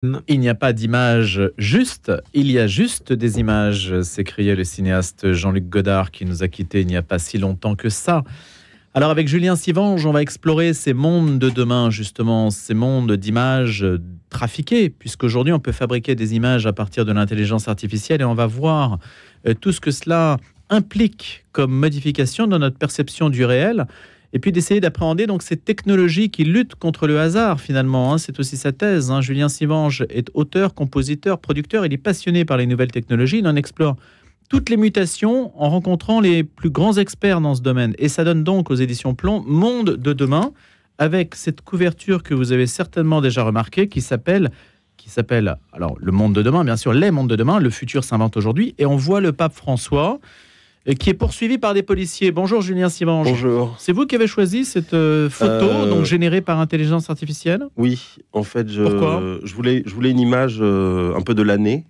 Il n'y a pas d'image juste, il y a juste des images, s'écriait le cinéaste Jean-Luc Godard qui nous a quittés il n'y a pas si longtemps que ça. Alors avec Julien Sivange, on va explorer ces mondes de demain, justement, ces mondes d'images trafiquées, puisqu'aujourd'hui on peut fabriquer des images à partir de l'intelligence artificielle et on va voir tout ce que cela implique comme modification dans notre perception du réel. Et puis d'essayer d'appréhender donc ces technologies qui luttent contre le hasard finalement. C'est aussi sa thèse. Julien Sivange est auteur, compositeur, producteur. Il est passionné par les nouvelles technologies. Il en explore toutes les mutations en rencontrant les plus grands experts dans ce domaine. Et ça donne donc aux éditions Plomb Monde de demain, avec cette couverture que vous avez certainement déjà remarquée, qui s'appelle alors le monde de demain, bien sûr, les mondes de demain. Le futur s'invente aujourd'hui. Et on voit le pape François qui est poursuivi par des policiers. Bonjour Julien Sivange. Bonjour. C'est vous qui avez choisi cette photo, donc générée par intelligence artificielle ? Oui, en fait, Pourquoi ? je voulais une image un peu de l'année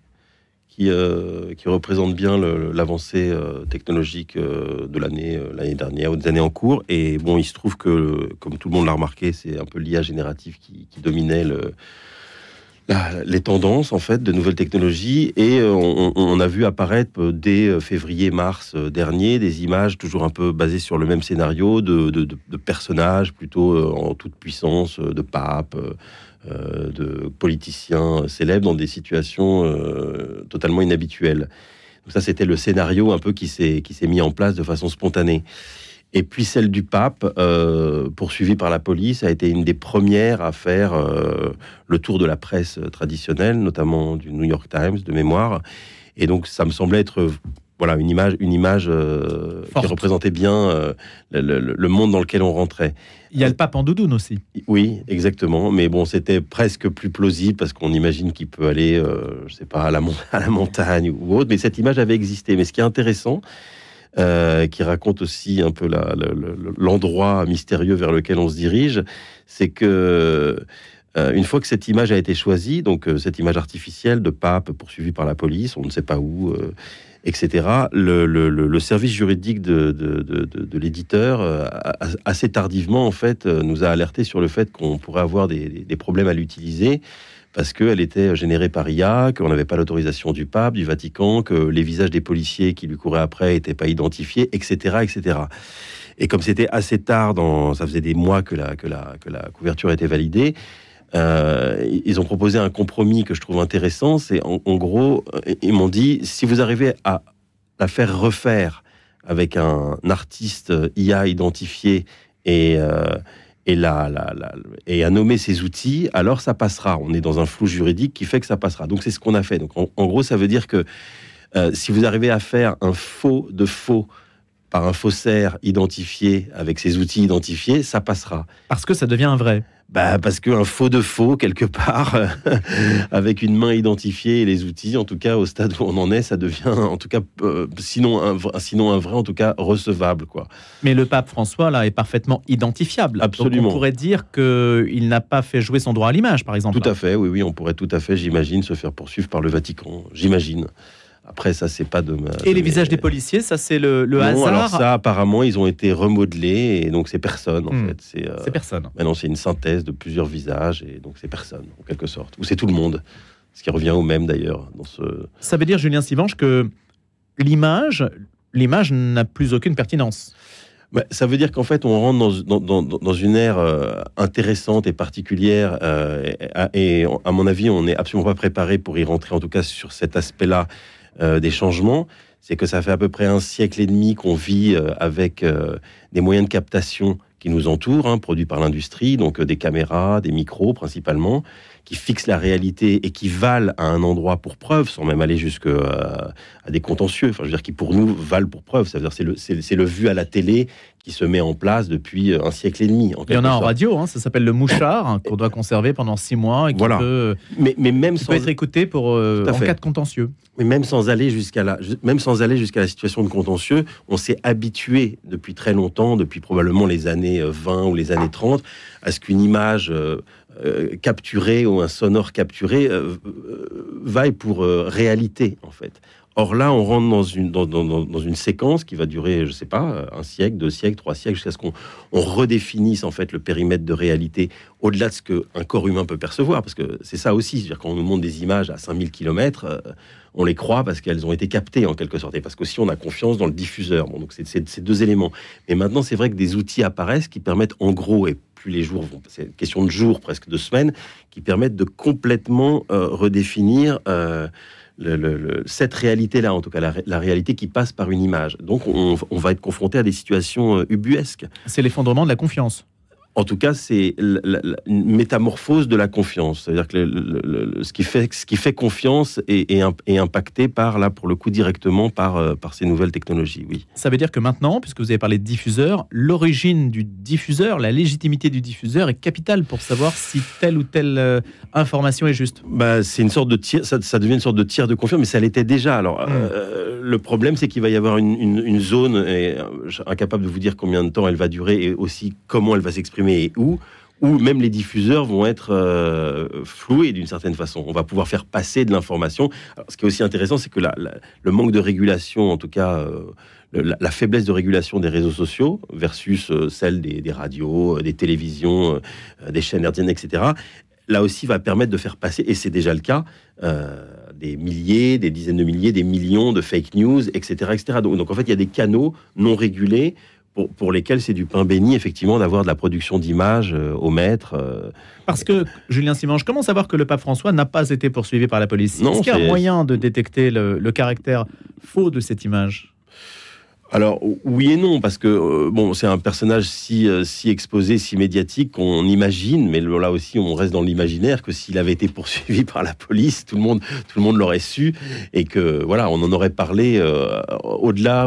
qui représente bien l'avancée technologique de l'année dernière ou des années en cours. Et bon, il se trouve que, comme tout le monde l'a remarqué, c'est un peu l'IA générative qui dominait les tendances en fait de nouvelles technologies, et on a vu apparaître dès février-mars dernier des images toujours un peu basées sur le même scénario de personnages plutôt en toute puissance, de papes, de politiciens célèbres dans des situations totalement inhabituelles. Donc ça, c'était le scénario un peu qui s'est mis en place de façon spontanée. Et puis celle du pape, poursuivie par la police, a été une des premières à faire le tour de la presse traditionnelle, notamment du New York Times de mémoire. Et donc ça me semblait être une image qui représentait bien le monde dans lequel on rentrait. Il y a le pape en doudoune aussi. Oui, exactement. Mais bon, c'était presque plus plausible parce qu'on imagine qu'il peut aller, je sais pas, à la montagne ou autre. Mais cette image avait existé. Mais ce qui est intéressant, qui raconte aussi un peu l'endroit mystérieux vers lequel on se dirige, c'est que une fois que cette image a été choisie, donc cette image artificielle de pape poursuivi par la police, on ne sait pas où, etc., le service juridique de l'éditeur, assez tardivement, en fait, nous a alerté sur le fait qu'on pourrait avoir des problèmes à l'utiliser, parce qu'elle était générée par IA, qu'on n'avait pas l'autorisation du pape, du Vatican, que les visages des policiers qui lui couraient après n'étaient pas identifiés, etc., etc. Et comme c'était assez tard, ça faisait des mois que la couverture était validée, ils ont proposé un compromis que je trouve intéressant. C'est en gros, ils m'ont dit, si vous arrivez à la faire refaire avec un artiste IA identifié et à nommer ces outils, alors ça passera. On est dans un flou juridique qui fait que ça passera. Donc c'est ce qu'on a fait. Donc en gros, ça veut dire que si vous arrivez à faire un faux de faux par un faussaire identifié avec ces outils identifiés, ça passera. Parce que ça devient un vrai. Parce qu'un faux de faux, quelque part, avec une main identifiée et les outils, en tout cas, au stade où on en est, ça devient, en tout cas, sinon un vrai, en tout cas, recevable, quoi. Mais le pape François, là, est parfaitement identifiable. Absolument. Donc on pourrait dire qu'il n'a pas fait jouer son droit à l'image, par exemple. Tout à fait, oui, on pourrait tout à fait, j'imagine, se faire poursuivre par le Vatican, j'imagine. Après, ça, c'est pas de ma... Et les visages des policiers, ça, c'est le hasard. Alors ça, apparemment, ils ont été remodelés, et donc c'est personne, en fait. C'est personne. Maintenant, c'est une synthèse de plusieurs visages, et donc c'est personne, en quelque sorte. Ou c'est tout le monde, ce qui revient au même, d'ailleurs. Ça veut dire, Julien Sivange, que l'image n'a plus aucune pertinence. Ça veut dire qu'en fait, on rentre dans une ère intéressante et particulière, et à mon avis, on n'est absolument pas préparé pour y rentrer, en tout cas sur cet aspect-là des changements. C'est que ça fait à peu près 1 siècle et demi qu'on vit avec des moyens de captation qui nous entourent, produits par l'industrie, donc des caméras, des micros principalement, qui fixent la réalité et qui valent à un endroit pour preuve, sans même aller jusqu'à des contentieux. Enfin, je veux dire, qui pour nous valent pour preuve. Ça veut dire c'est le vu à la télé qui se met en place depuis 1 siècle et demi. Il y en a en radio, ça s'appelle le mouchard, qu'on doit conserver pendant 6 mois et qui peut être écouté en cas de contentieux. Mais même sans aller jusqu'à la situation de contentieux, on s'est habitué depuis très longtemps, depuis probablement les années 20 ou les années 30, à ce qu'une image capturé ou un sonore capturé vaille pour réalité, en fait. Or là, on rentre dans une séquence qui va durer, je sais pas, 1 siècle, 2 siècles, 3 siècles, jusqu'à ce qu'on redéfinisse en fait le périmètre de réalité au-delà de ce qu'un corps humain peut percevoir. Parce que c'est ça aussi, c'est-à-dire quand on nous montre des images à 5000 km, on les croit parce qu'elles ont été captées en quelque sorte. Et parce qu'aussi on a confiance dans le diffuseur. Bon, donc c'est ces 2 éléments. Mais maintenant, c'est vrai que des outils apparaissent qui permettent en gros, et plus les jours vont, c'est une question de jours, presque de semaines, qui permettent de complètement redéfinir cette réalité-là, en tout cas la réalité qui passe par une image. Donc on va être confronté à des situations ubuesques. C'est l'effondrement de la confiance. En tout cas, c'est une métamorphose de la confiance. C'est-à-dire que ce qui fait confiance est impacté pour le coup, directement par ces nouvelles technologies, oui. Ça veut dire que maintenant, puisque vous avez parlé de diffuseur, l'origine du diffuseur, la légitimité du diffuseur est capitale pour savoir si telle ou telle information est juste. C'est une sorte de tir, ça devient une sorte de tir de confiance, mais ça l'était déjà. Alors, le problème, c'est qu'il va y avoir une zone, incapable de vous dire combien de temps elle va durer et aussi comment elle va s'exprimer et où même les diffuseurs vont être floués d'une certaine façon. On va pouvoir faire passer de l'information. Alors, ce qui est aussi intéressant, c'est que le manque de régulation, en tout cas la faiblesse de régulation des réseaux sociaux versus celle des radios, des télévisions, des chaînes hertziennes, etc., là aussi va permettre de faire passer, et c'est déjà le cas, des milliers, des dizaines de milliers, des millions de fake news, etc., etc. Donc en fait, il y a des canaux non régulés pour lesquels c'est du pain béni, effectivement, d'avoir de la production d'images au mètre. Parce que, Julien Simange, comment savoir que le pape François n'a pas été poursuivi par la police? Non, est-ce qu'il y a un moyen de détecter le caractère faux de cette image? Alors, oui et non, parce que c'est un personnage si exposé, si médiatique, qu'on imagine, mais là aussi, on reste dans l'imaginaire, que s'il avait été poursuivi par la police, tout le monde l'aurait su, et que, voilà, on en aurait parlé au-delà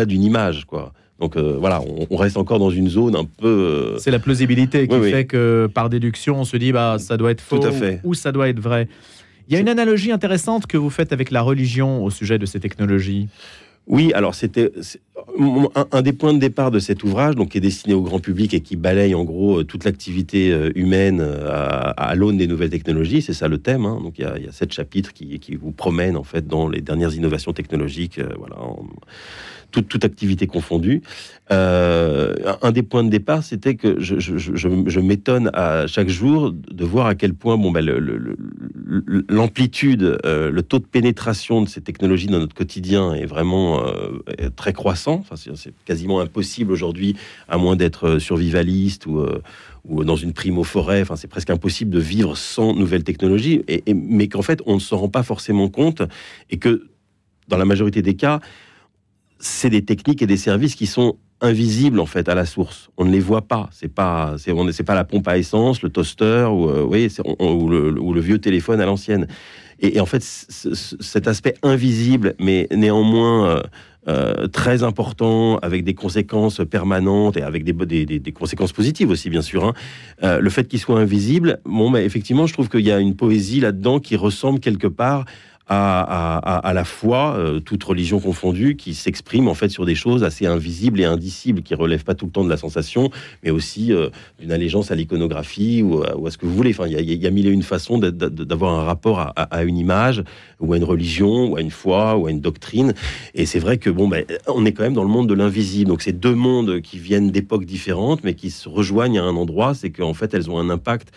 d'une image, quoi. Donc voilà, on reste encore dans une zone un peu... C'est la plausibilité qui fait que, par déduction, on se dit, ça doit être faux, ou ça doit être vrai. Il y a une analogie intéressante que vous faites avec la religion au sujet de ces technologies. Oui, alors c'était un des points de départ de cet ouvrage, donc qui est destiné au grand public et qui balaye en gros toute l'activité humaine à l'aune des nouvelles technologies. C'est ça le thème. Hein. Donc il y a 7 chapitres qui vous promènent en fait dans les dernières innovations technologiques. Toute activité confondue. Un des points de départ, c'était que je m'étonne à chaque jour de voir à quel point l'amplitude, le taux de pénétration de ces technologies dans notre quotidien est vraiment très croissant. Enfin, c'est quasiment impossible aujourd'hui, à moins d'être survivaliste ou dans une primo-forêt. Enfin, c'est presque impossible de vivre sans nouvelles technologies, mais qu'en fait, on ne s'en rend pas forcément compte et que, dans la majorité des cas, c'est des techniques et des services qui sont invisibles en fait à la source. On ne les voit pas. C'est pas la pompe à essence, le toaster ou le vieux téléphone à l'ancienne. Et en fait, cet aspect invisible, mais néanmoins très important, avec des conséquences permanentes et avec des conséquences positives aussi, bien sûr. Hein. Le fait qu'il soit invisible, effectivement, je trouve qu'il y a une poésie là-dedans qui ressemble quelque part à la foi, toute religion confondue, qui s'exprime en fait sur des choses assez invisibles et indicibles, qui relèvent pas tout le temps de la sensation, mais aussi d'une allégeance à l'iconographie ou à ce que vous voulez. Enfin, il y a mille et une façons d'avoir un rapport à une image, ou à une religion, ou à une foi, ou à une doctrine. Et c'est vrai que on est quand même dans le monde de l'invisible. Donc c'est 2 mondes qui viennent d'époques différentes, mais qui se rejoignent à un endroit. C'est qu'en fait, elles ont un impact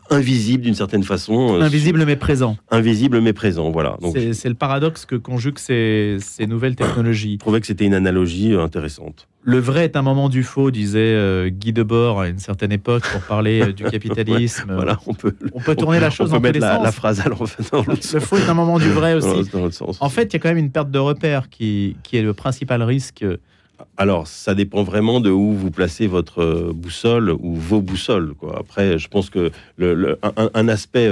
invisible d'une certaine façon. Invisible mais présent. Invisible mais présent, voilà. Donc, c'est le paradoxe que conjuguent ces nouvelles technologies. Je trouvais que c'était une analogie intéressante. Le vrai est un moment du faux, disait Guy Debord à une certaine époque pour parler du capitalisme. Voilà, on peut tourner la chose dans tous les sens. la phrase à l'envers. Le faux est un moment du vrai aussi. Dans l'autre sens. En fait, il y a quand même une perte de repère qui est le principal risque. Alors, ça dépend vraiment de où vous placez votre boussole ou vos boussoles, quoi. Après, je pense que un aspect,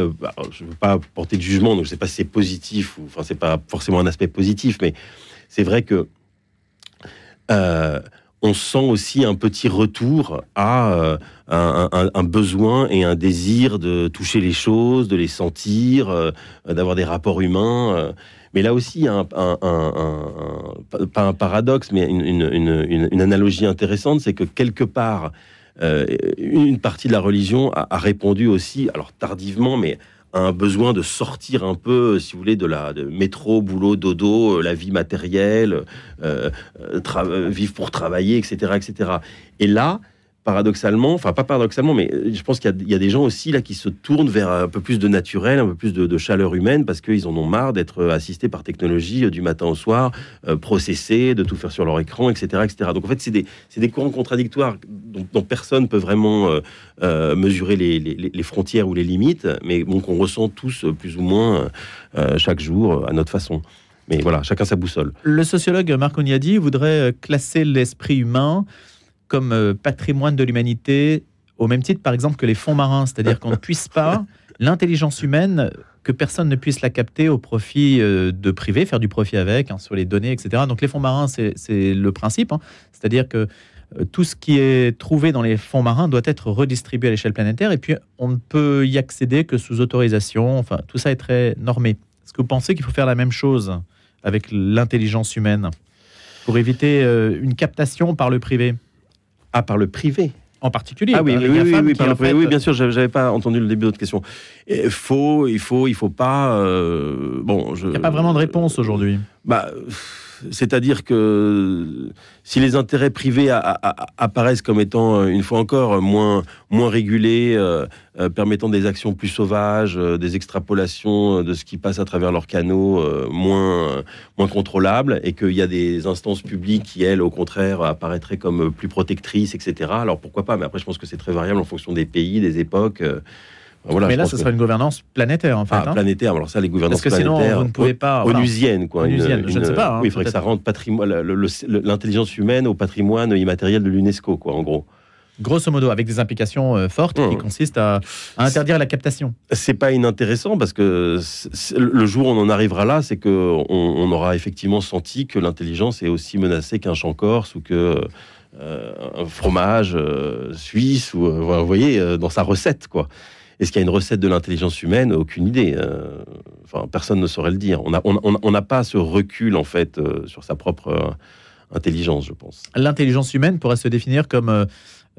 je ne veux pas porter de jugement, donc je ne sais pas si c'est positif, enfin, c'est pas forcément un aspect positif, mais c'est vrai que on sent aussi un petit retour à un besoin et un désir de toucher les choses, de les sentir, d'avoir des rapports humains. Mais là aussi, il y a pas un paradoxe, mais une analogie intéressante, c'est que quelque part, une partie de la religion a répondu aussi, alors tardivement, mais à un besoin de sortir un peu, si vous voulez, de métro, boulot, dodo, la vie matérielle, vivre pour travailler, etc., etc. Et là, paradoxalement, enfin pas paradoxalement, mais je pense qu'il y a des gens aussi là qui se tournent vers un peu plus de naturel, un peu plus de chaleur humaine, parce qu'ils en ont marre d'être assistés par technologie du matin au soir, processés, de tout faire sur leur écran, etc., etc. Donc en fait, c'est des courants contradictoires dont personne peut vraiment mesurer les frontières ou les limites, mais bon, qu'on ressent tous plus ou moins chaque jour à notre façon. Mais voilà, chacun sa boussole. Le sociologue Marc Ognadi voudrait classer l'esprit humain comme patrimoine de l'humanité, au même titre, par exemple, que les fonds marins. C'est-à-dire qu'on ne puisse pas, l'intelligence humaine, que personne ne puisse la capter au profit de privé, faire du profit avec, sur les données, etc. Donc les fonds marins, c'est le principe. C'est-à-dire que tout ce qui est trouvé dans les fonds marins doit être redistribué à l'échelle planétaire, et puis on ne peut y accéder que sous autorisation. Enfin, tout ça est très normé. Est-ce que vous pensez qu'il faut faire la même chose avec l'intelligence humaine pour éviter une captation par le privé? Ah, par le privé en particulier. Ah oui, oui, par le privé. Oui, bien sûr, j'avais pas entendu le début de votre question. Il faut pas. Il n'y a pas vraiment de réponse aujourd'hui. C'est-à-dire que si les intérêts privés apparaissent comme étant, une fois encore, moins régulés, permettant des actions plus sauvages, des extrapolations de ce qui passe à travers leurs canaux moins contrôlables, et qu'il y a des instances publiques qui, elles, au contraire, apparaîtraient comme plus protectrices, etc. Alors pourquoi pas? Mais après, je pense que c'est très variable en fonction des pays, des époques. Voilà, mais là, ce serait une gouvernance planétaire, en fait. Planétaire. Alors ça, les gouvernances planétaires... Parce que sinon, vous ne pouvez pas... Onusienne, quoi. Je ne sais pas. Oui, il faudrait que ça rende l'intelligence humaine au patrimoine immatériel de l'UNESCO, quoi, en gros. Grosso modo, avec des implications fortes qui consistent à interdire la captation. C'est pas inintéressant, parce que le jour où on en arrivera là, c'est qu'on aura effectivement senti que l'intelligence est aussi menacée qu'un champ corse ou que... un fromage suisse, ou vous voyez, dans sa recette, quoi. Est-ce qu'il y a une recette de l'intelligence humaine? Aucune idée. Personne ne saurait le dire. On n'a pas ce recul, en fait, sur sa propre intelligence, je pense. L'intelligence humaine pourrait se définir comme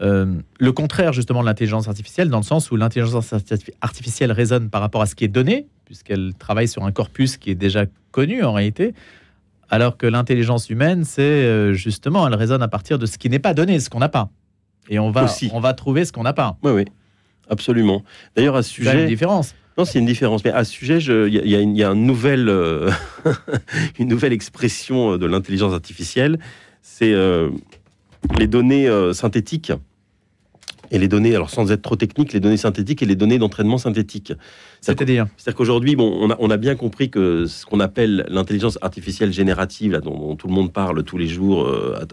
le contraire, justement, de l'intelligence artificielle, dans le sens où l'intelligence artificielle raisonne par rapport à ce qui est donné, puisqu'elle travaille sur un corpus qui est déjà connu, en réalité, alors que l'intelligence humaine, c'est justement, elle raisonne à partir de ce qui n'est pas donné, ce qu'on n'a pas. Et on va trouver ce qu'on n'a pas. Oui, oui. Absolument. D'ailleurs, à ce sujet... C'est une différence. Non, c'est une différence. Mais à ce sujet, il y a une nouvelle expression de l'intelligence artificielle. C'est les données synthétiques. Et les données, alors sans être trop technique, les données synthétiques et les données d'entraînement synthétique. C'est-à-dire qu'aujourd'hui, on a bien compris que ce qu'on appelle l'intelligence artificielle générative, là, dont tout le monde parle tous les jours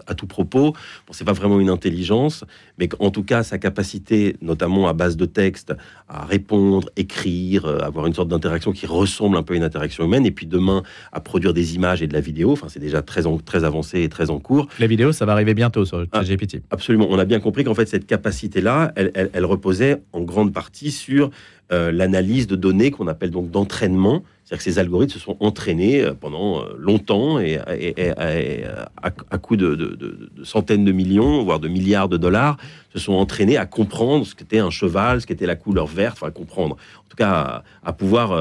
à tout propos, c'est pas vraiment une intelligence, mais qu'en tout cas, sa capacité, notamment à base de texte, à répondre, écrire, avoir une sorte d'interaction qui ressemble un peu à une interaction humaine, et puis demain, à produire des images et de la vidéo, c'est déjà très avancé et très en cours. La vidéo, ça va arriver bientôt sur ChatGPT. Absolument. On a bien compris qu'en fait, cette capacité-là, elle reposait en grande partie sur l'analyse de données qu'on appelle donc d'entraînement. C'est-à-dire que ces algorithmes se sont entraînés pendant longtemps et à coût de centaines de millions, voire de milliards de dollars, se sont entraînés à comprendre ce qu'était un cheval, ce qu'était la couleur verte, comprendre, en tout cas à pouvoir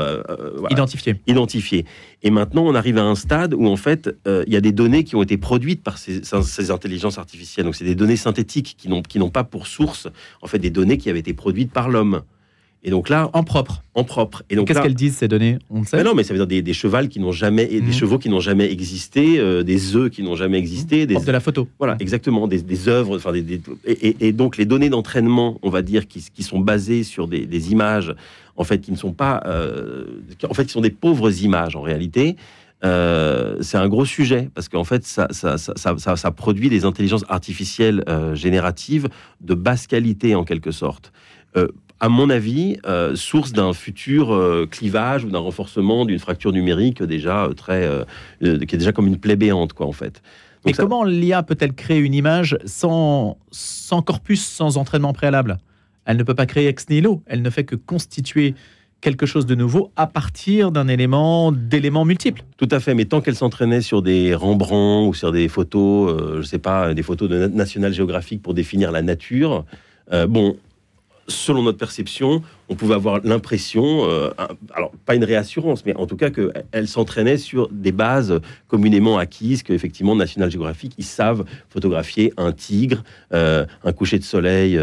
identifier. Et maintenant, on arrive à un stade où en fait, il y a des données qui ont été produites par ces intelligences artificielles. Donc, c'est des données synthétiques qui n'ont pas pour source en fait des données qui avaient été produites par l'homme. Et donc là, en propre. Et donc qu'est-ce qu'elles disent, ces données? On le sait. Mais non, mais ça veut dire des chevaux qui n'ont jamais, des chevaux qui n'ont jamais existé, des œufs qui n'ont jamais existé, de la photo. Voilà, exactement, des œuvres, et donc les données d'entraînement, on va dire, qui sont basées sur des images, en fait, qui ne sont pas, en fait, qui sont des pauvres images en réalité. C'est un gros sujet parce qu'en fait, ça produit des intelligences artificielles génératives de basse qualité en quelque sorte. À mon avis, source d'un futur clivage ou d'un renforcement d'une fracture numérique déjà qui est déjà comme une plaie béante, quoi, en fait. Mais comment l'IA peut-elle créer une image sans corpus, sans entraînement préalable? Elle ne peut pas créer ex nihilo. Elle ne fait que constituer quelque chose de nouveau à partir d'éléments multiples. Tout à fait, mais tant qu'elle s'entraînait sur des Rembrandt ou sur des photos, je sais pas, des photos de National Geographic pour définir la nature, Bon, selon notre perception, on pouvait avoir l'impression, alors pas une réassurance, mais en tout cas qu'elle s'entraînait sur des bases communément acquises, qu'effectivement National Geographic, ils savent photographier un tigre, un coucher de soleil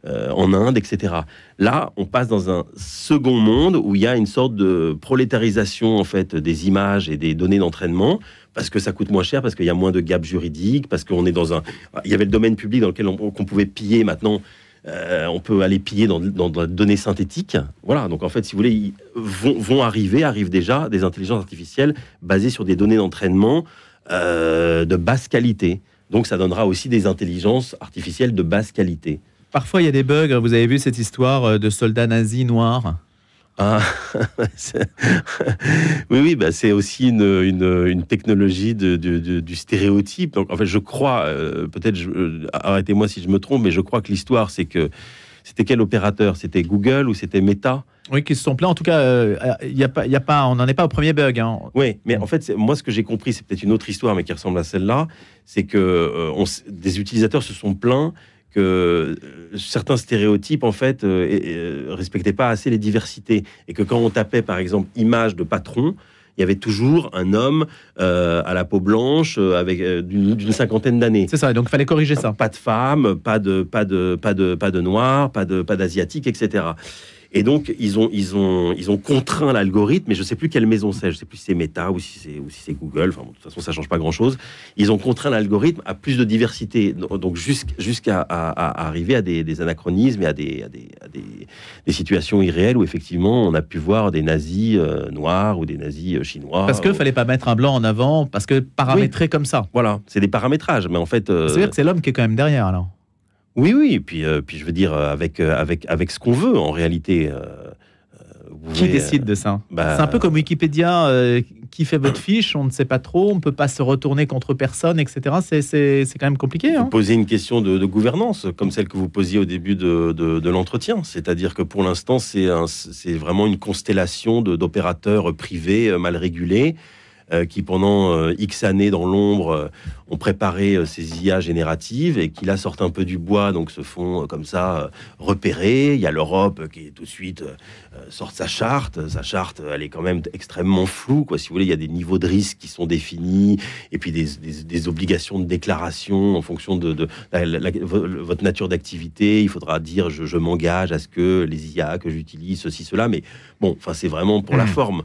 en Inde, etc. Là, on passe dans un second monde où il y a une sorte de prolétarisation en fait des images et des données d'entraînement, parce que ça coûte moins cher, parce qu'il y a moins de gaps juridiques, parce qu'on est dans un... Il y avait le domaine public dans lequel qu'on pouvait piller. Maintenant, on peut aller piller dans de la donnée synthétique. Voilà, donc en fait, si vous voulez, arrivent déjà des intelligences artificielles basées sur des données d'entraînement de basse qualité. Donc ça donnera aussi des intelligences artificielles de basse qualité. Parfois, il y a des bugs. Vous avez vu cette histoire de soldats nazis noirs? Ah, oui, bah, c'est aussi une technologie du stéréotype. Donc, en fait, je crois, peut-être, arrêtez-moi si je me trompe, mais je crois que l'histoire, c'est que c'était quel opérateur? C'était Google ou c'était Meta? Oui, qui se sont plaints. En tout cas, on n'en est pas au premier bug. Hein. Oui, mais en fait, moi, ce que j'ai compris, c'est peut-être une autre histoire, mais qui ressemble à celle-là, c'est que des utilisateurs se sont plaints que certains stéréotypes, en fait, respectaient pas assez les diversités. Et que quand on tapait, par exemple, image de patron, il y avait toujours un homme à la peau blanche avec d'une cinquantaine d'années. C'est ça, donc il fallait corriger ça. Pas de femmes, pas de noirs, pas d'asiatiques, etc. Et donc, ils ont contraint l'algorithme, mais je ne sais plus quelle maison c'est, je ne sais plus si c'est Meta ou si c'est Google, enfin, bon, de toute façon, ça ne change pas grand-chose. Ils ont contraint l'algorithme à plus de diversité, donc jusqu'à arriver à des anachronismes et à des situations irréelles où, effectivement, on a pu voir des nazis noirs ou des nazis chinois. Parce qu'il ne fallait pas mettre un blanc en avant, parce que paramétrer comme ça. Voilà, c'est des paramétrages, mais en fait... C'est-à-dire que c'est l'homme qui est quand même derrière, alors. Oui, et puis je veux dire, avec ce qu'on veut, en réalité. Qui décide de ça? C'est un peu comme Wikipédia, qui fait votre fiche, on ne sait pas trop, on ne peut pas se retourner contre personne, etc. C'est quand même compliqué. Vous posez une question de gouvernance, comme celle que vous posiez au début de l'entretien. C'est-à-dire que pour l'instant, c'est vraiment une constellation d'opérateurs privés mal régulés, qui pendant X années dans l'ombre ont préparé ces IA génératives et qui là sortent un peu du bois, donc se font comme ça repérer. Il y a l'Europe qui tout de suite sort sa charte. Sa charte, elle est quand même extrêmement floue, quoi. Si vous voulez, il y a des niveaux de risque qui sont définis et puis des obligations de déclaration en fonction de votre nature d'activité. Il faudra dire je m'engage à ce que les IA que j'utilise, ceci, cela. Mais bon, enfin, c'est vraiment pour la forme.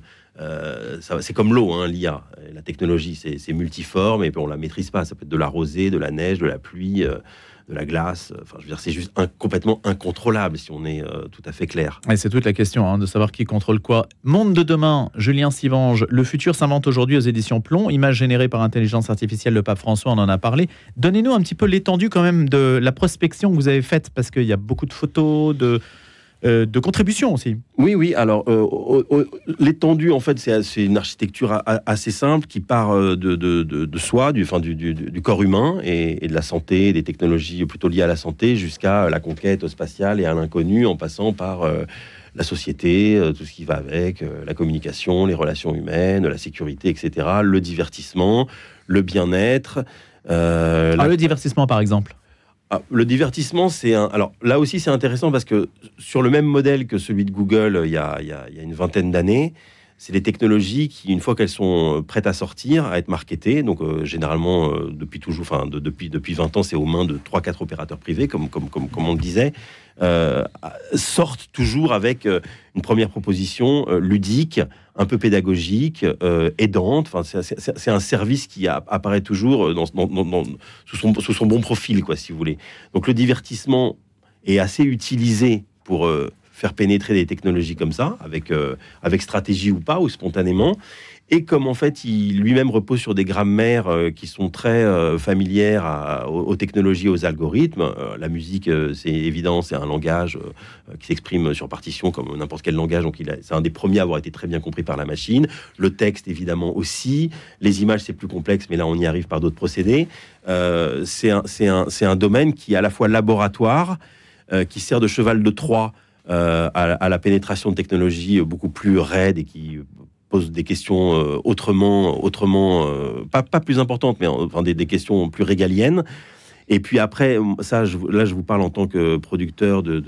C'est comme l'eau, hein, l'IA. La technologie, c'est multiforme et puis on la maîtrise pas. Ça peut être de la rosée, de la neige, de la pluie, de la glace. Enfin, je veux dire, c'est juste complètement incontrôlable si on est tout à fait clair. Et c'est toute la question, hein, de savoir qui contrôle quoi. Monde de demain, Julien Sivange. Le futur s'invente aujourd'hui aux éditions Plomb. Images générées par intelligence artificielle. Le pape François, on en a parlé. Donnez-nous un petit peu l'étendue quand même de la prospection que vous avez faite, parce qu'il y a beaucoup de photos, de contribution aussi. Oui. Alors, l'étendue, en fait, c'est une architecture assez simple qui part de soi, du corps humain et de la santé, des technologies plutôt liées à la santé, jusqu'à la conquête spatiale et à l'inconnu, en passant par la société, tout ce qui va avec, la communication, les relations humaines, la sécurité, etc., le divertissement, le bien-être. Le divertissement, par exemple. Le divertissement, alors là aussi, c'est intéressant parce que sur le même modèle que celui de Google, il y a une vingtaine d'années, c'est des technologies qui, une fois qu'elles sont prêtes à sortir, à être marketées, donc généralement depuis toujours, enfin depuis 20 ans, c'est aux mains de 3-4 opérateurs privés, comme on le disait, sortent toujours avec une première proposition ludique, un peu pédagogique, aidante. Enfin, c'est un service qui apparaît toujours sous son bon profil, quoi, si vous voulez. Donc le divertissement est assez utilisé pour faire pénétrer des technologies comme ça, avec stratégie ou pas, ou spontanément. Et comme en fait, il lui-même repose sur des grammaires qui sont très familières aux technologies, aux algorithmes. La musique, c'est évident, c'est un langage qui s'exprime sur partition comme n'importe quel langage. Donc, c'est un des premiers à avoir été très bien compris par la machine. Le texte, évidemment, aussi. Les images, c'est plus complexe, mais là, on y arrive par d'autres procédés. C'est un domaine qui est à la fois laboratoire, qui sert de cheval de Troie à la pénétration de technologies beaucoup plus raides et qui pose des questions autrement pas plus importantes, mais enfin des questions plus régaliennes. Et puis après, ça, là, je vous parle en tant que producteur de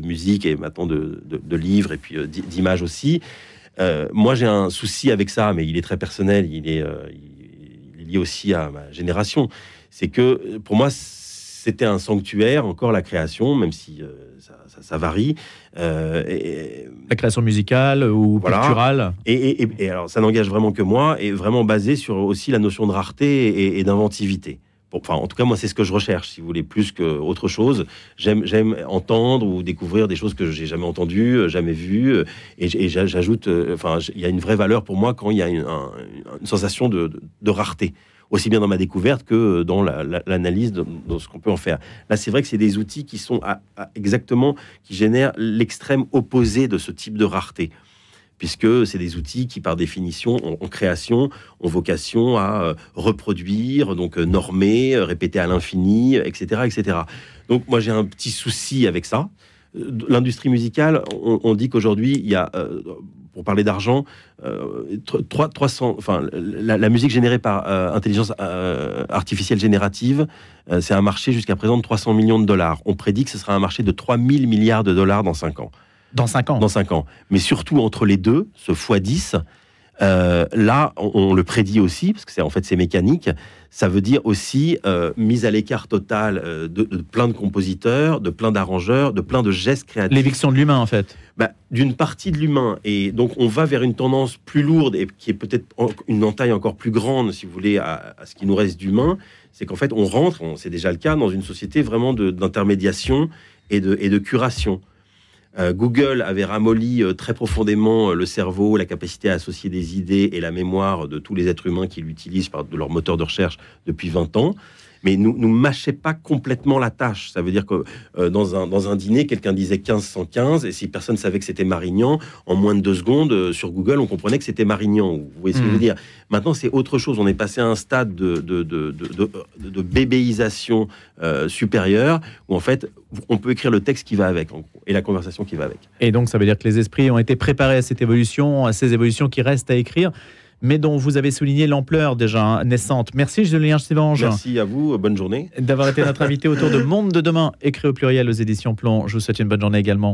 musique et maintenant de livres et puis d'images aussi. Moi, j'ai un souci avec ça, mais il est très personnel. Il est lié aussi à ma génération. C'est que pour moi, c'était un sanctuaire, encore la création, même si ça varie. La création musicale ou picturale. Et alors, ça n'engage vraiment que moi, et vraiment basé sur aussi la notion de rareté et d'inventivité. Enfin, en tout cas, moi, c'est ce que je recherche, si vous voulez, plus qu'autre chose. J'aime entendre ou découvrir des choses que j'ai jamais entendues, jamais vues. Et j'ajoute, il y a une vraie valeur pour moi quand il y a une sensation de rareté, aussi bien dans ma découverte que dans l'analyse de ce qu'on peut en faire. Là, c'est vrai que c'est des outils qui sont exactement, qui génèrent l'extrême opposé de ce type de rareté, puisque c'est des outils qui, par définition, en création, ont vocation à reproduire, donc normer, répéter à l'infini, etc., etc. Donc, moi, j'ai un petit souci avec ça. L'industrie musicale, on dit qu'aujourd'hui, il y a, pour parler d'argent, 300, la musique générée par intelligence artificielle générative, c'est un marché jusqu'à présent de 300 millions de dollars. On prédit que ce sera un marché de 3 000 milliards de dollars dans 5 ans. Dans 5 ans. Dans 5 ans. Mais surtout, entre les deux, ce x10, là, on le prédit aussi, parce que c'est mécanique. Ça veut dire aussi mise à l'écart totale de plein de compositeurs, de plein d'arrangeurs, de plein de gestes créatifs. L'éviction de l'humain, en fait. D'une partie de l'humain. Et donc, on va vers une tendance plus lourde et qui est peut-être une entaille encore plus grande, si vous voulez, à ce qui nous reste d'humain. C'est qu'en fait, on rentre, c'est déjà le cas, dans une société vraiment d'intermédiation et de curation. Google avait ramolli très profondément le cerveau, la capacité à associer des idées et la mémoire de tous les êtres humains qui l'utilisent de leur moteur de recherche depuis 20 ans. Mais nous mâchait pas complètement la tâche. Ça veut dire que dans un dîner, quelqu'un disait 1515, et si personne savait que c'était Marignan, en moins de 2 secondes, sur Google, on comprenait que c'était Marignan. Vous voyez ce que je veux dire? Maintenant, c'est autre chose. On est passé à un stade de bébéisation supérieure, où en fait, on peut écrire le texte qui va avec, en gros, et la conversation qui va avec. Et donc, ça veut dire que les esprits ont été préparés à cette évolution, à ces évolutions qui restent à écrire, mais dont vous avez souligné l'ampleur déjà naissante. Merci Julien Sivange. Merci à vous, bonne journée. D'avoir été notre invité autour de Monde de demain, écrit au pluriel aux éditions Plomb. Je vous souhaite une bonne journée également.